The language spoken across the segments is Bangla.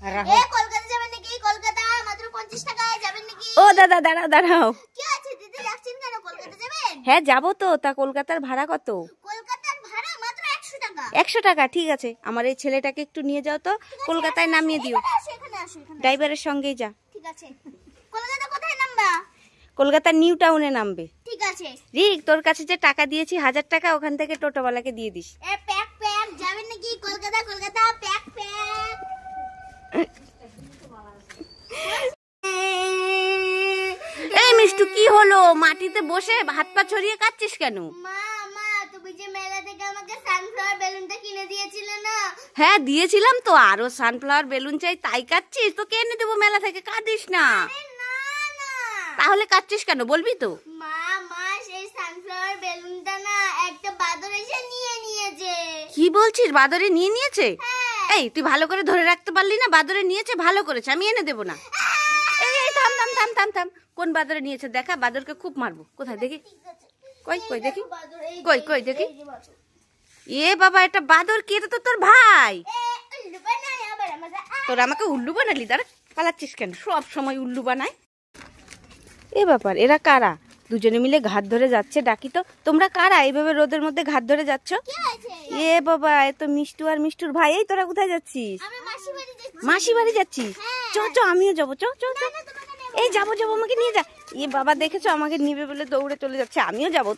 কলকাতা যাবেন নাকি? কলকাতা মাত্র 50 টাকায় যাবেন নাকি? ও দাদা দাঁড়াও দাঁড়াও। কি আছে দিদি, যাচ্ছেন কেন? কলকাতা যাবেন? হ্যাঁ যাবো তো। তা কলকাতার ভাড়া কত? কলকাতার ভাড়া মাত্র 100 টাকা। 100 টাকা, ঠিক আছে। আমার এই ছেলেটাকে একটু নিয়ে যাও তো, কলকাতায় নামিয়ে দিও। এখানে আসো। ড্রাইভারের সঙ্গেই যা। ঠিক আছে। কলকাতা কোথায় নামবা? কলকাতার নিউ টাউনে নামবে। ঠিক আছে। রিক, তোর কাছে যে টাকা দিয়েছি 1000 টাকা, ওখান থেকে টোটোওয়ালাকে দিয়ে দিস। প্যাক যাবেন নাকি? কলকাতা প্যাক। এই মিষ্টু, কি হলো? মাটিতে বসে হাত পা ছড়িয়ে কাচ্ছিস কেন? মা তুমি যে মেলা থেকে আমাকে সানফ্লাওয়ার বেলুনটা কিনে দিয়েছিলে না? হ্যাঁ দিয়েছিলাম তো। আরো সানফ্লাওয়ার বেলুন চাই তাই কাচ্ছিস? তোকে এনে দেবো মেলা থেকে, কাঁদিস না। তাহলে কাচ্ছিস কেন বলবি তো? মা সেই সানফ্লাওয়ার বেলুনটা না একটা বাদর এসে নিয়ে নিয়েছে। কি বলছিস? বাদরে নিয়ে নিয়েছে? এই তুই ভালো করে ধরে রাখতে পারলি না? বাদরে নিয়েছে, ভালো করেছে, আমি এনে দেবো না। এই থাম থাম থাম থাম থাম। কোন বাদরে নিয়েছে দেখা, বাদরকে খুব মারবো। কোথায় দেখি? কই দেখি, কই দেখি। এ বাবা, এটা বাদর কি? এটা তো তোর ভাই। তোর আমাকে উল্লু বানালি? দাঁড়া, পালাচ্ছিস কেন? সব সময় উল্লু বানায়। এ ব্যাপার, এরা কারা? দুজনে মিলে ঘাট ধরে যাচ্ছে। ডাকি তো, তোমরা কারা এইভাবে রোদের মধ্যে ঘাট ধরে যাচ্ছ? এ বাবা, এ তো মিষ্টু আর মিষ্টুর ভাই। এই তোরা কোথায় যাচ্ছিস? মাসি বাড়ি যাচ্ছিস? চ আমিও যাবো। চ এই যাবো, আমাকে নিয়ে যা। এ বাবা, দেখেছো আমাকে নিবে বলে দৌড়ে চলে যাচ্ছে। আমিও যাবো।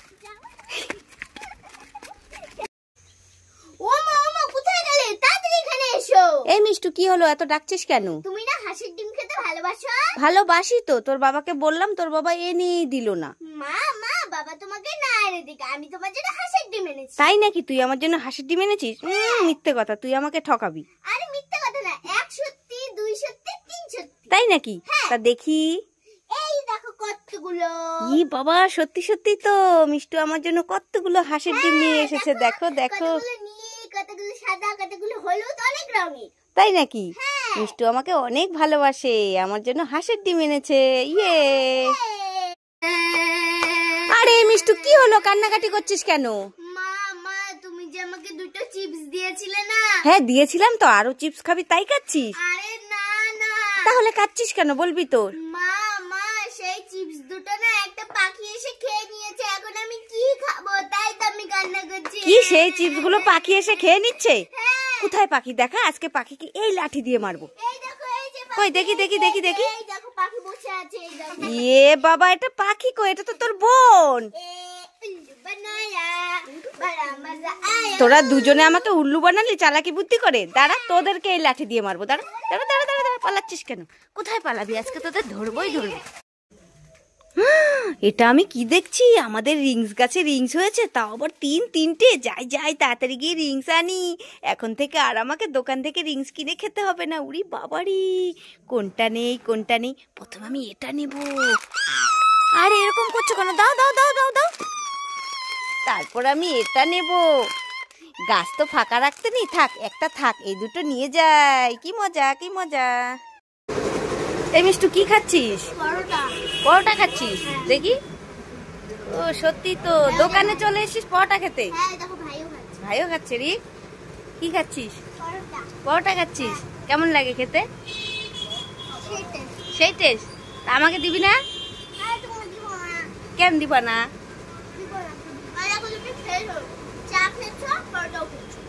এই মিষ্টু, কি হলো? এত ডাকছিস কেন? তুমি না হাঁসের ডিম খেতে ভালোবাসো? ভালোবাসি তো। তোর বাবাকে বললাম, তোর বাবা এনেই দিল না। মা বাবা তোমাকে না এনে দিক, আমি তোমার জন্য হাঁসের ডিম এনেছি। তাই নাকি? তুই আমার জন্য হাঁসের ডিম এনেছিস? মিথ্যে কথা, তুই আমাকে ঠকাবি। আরে মিথ্যে কথা না, 1 সত্যি 2 সত্যি 3 সত্যি। তাই নাকি? তা দেখি। এই দেখো কতগুলো। ই বাবা, সত্যি সত্যি তো মিষ্টু আমার জন্য কতগুলো হাঁসের ডিম নিয়ে এসেছে। দেখো কতগুলো নীল, কতগুলো সাদা, কতগুলো হলুদ, অনেক রঙের। তাই নাকি? মিষ্টু আমাকে অনেক ভালোবাসে, আমার জন্য হাঁসের ডিম এনেছে। ইয়ে। আরে মিষ্টু, কি হলো? কান্নাকাটি করছিস কেন? মা তুমি যে আমাকে 2টো চিপস দিয়েছিলে না? হ্যাঁ দিয়েছিলাম তো। আরো চিপস খাবি তাই খাচ্ছিস? আরে না তাহলে খাচ্ছিস কেন বলবি তো? মা সেই চিপস দুটো না একটা পাখি এসে খেয়ে নিয়েছে। এখন আমি কি খাবো? তাই তো আমি কান্না করছি। কি, সেই চিপস গুলো পাখি এসে খেয়ে নিচ্ছে? কোথায় পাখি? দেখা, আজকে পাখিকে এই লাঠি দিয়ে মারবো। এই দেখো, এই যে কই দেখি। এই দেখো পাখি বসে আছে। এই দেখো। এ বাবা, এটা পাখি কই? এটা তো তোর বোন। তোরা দুজনে আমাকে উল্লু বানালি চালাকি বুদ্ধি করে। দাঁড়া, তোদেরকে এই লাঠি দিয়ে মারবো। দাঁড়া, পালাচ্ছিস কেন? কোথায় পালাবি? আজকে তোদের ধরবো। এটা আমি কি দেখছি? আমাদের রিংস গাছে রিংস হয়েছে, তাও আবার 3-3টে। যাই তাড়াতাড়ি গিয়ে রিংস আনি। এখন থেকে আর আমাকে দোকান থেকে রিংস কিনে খেতে হবে না। উড়ি বাবারি, কোনটা নেই। প্রথম আমি এটা নেব। আরে এরকম করছো কেন? দাও। তারপর আমি এটা নেব। গাছ তো ফাঁকা রাখতে নেই, থাক একটা থাক। এই দুটো নিয়ে যাই। কি মজা। এই মিষ্টু, কি খাচ্ছিস? পরোটা খাচ্ছিস? দেখি। ও সত্যি তো, দোকানে চলে এসেছিস পরোটা খেতে? ভাইও খাচ্ছে। রে কি খাচ্ছিস? পরোটা খাচ্ছিস? কেমন লাগে খেতে? সেই টেস্ট। আমাকে দিবি না? কেন দিবা না? চা খেয়েছো, পরোটাও খেয়েছো।